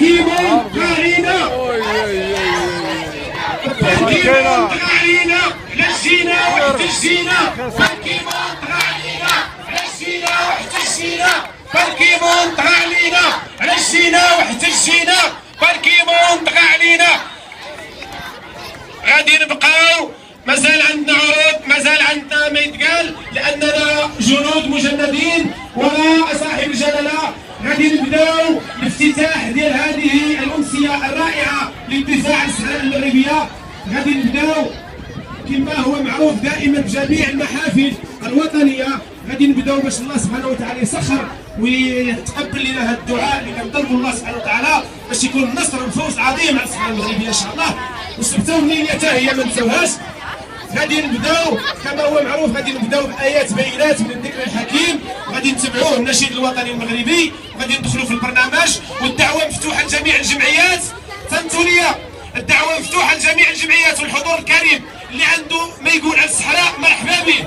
تركيب علينا تركيب علينا لجينا واحتجينا تركيب علينا لجينا واحتجينا تركيب علينا لجينا واحتجينا تركيب علينا. غادي نبقاو مازال عندنا عروض، مازال عندنا ما يتقال، لاننا جنود مجندين وراء صاحب الجلاله. غادي نبداو الافتتاح ديال هذه الامسيه الرائعه للدفاع عن الصحراء المغربيه. غادي نبداو كما هو معروف دائما بجميع المحافل الوطنيه، غادي نبداو باش الله سبحانه وتعالى يسخر ويتقبل لنا هذا الدعاء اللي كنطلبوا الله سبحانه وتعالى باش يكون النصر والفوز عظيم على الصحراء المغربيه ان شاء الله. وسبتوا النيه حتى هي ما نساوهاش. غادي نبداو كما هو معروف، غادي نبداو بايات بينات من الذكر الحكيم، غادي نتبعوه النشيد الوطني المغربي، وغادي ندخلوا في البرنامج. والدعوه مفتوحه لجميع الجمعيات. فهمتوا ليا؟ الدعوه مفتوحه لجميع الجمعيات والحضور الكريم اللي عنده ما يقول على الصحراء مرحبا به،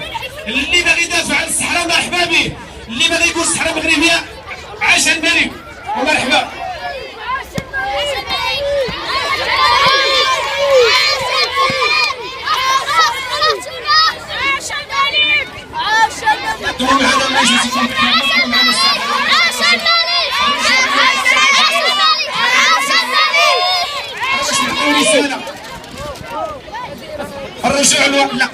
اللي باغي يدافع عن الصحراء مرحبا به، اللي باغي يقول الصحراء المغربيه عاش الملك ومرحبا. الرجوع لا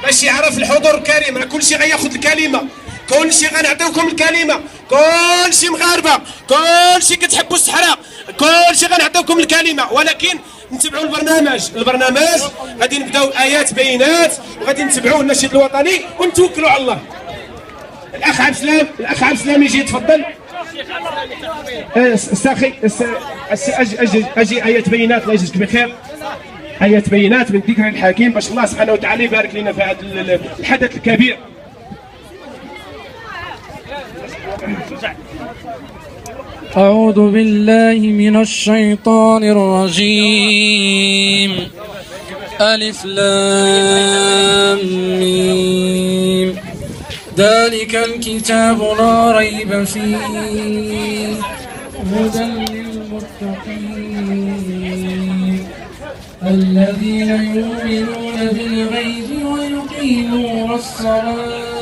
باش يعرف الحضور الكريم. راه كلشي غياخذ الكلمه، كلشي غنعطيوكم الكلمه، كلشي مغاربه، كلشي كتحبوا الصحراء، كلشي غنعطيوكم الكلمه، ولكن نتبعوا البرنامج. غادي نبداو ايات بينات، وغادي نتبعوا النشيد الوطني ونتوكلوا على الله. الاخ عبد السلام يجي يتفضل. الساخي اجي ايات بينات، الله يجزيك بخير. ايات بينات من ذكر الحكيم باش الله سبحانه وتعالى يبارك لنا في هذا الحدث الكبير. أعوذ بالله من الشيطان الرجيم. ألف لام ميم. ذلك الكتاب لا ريب فيه هدى للمتقين الذين يؤمنون بالغيب ويقيمون الصلاة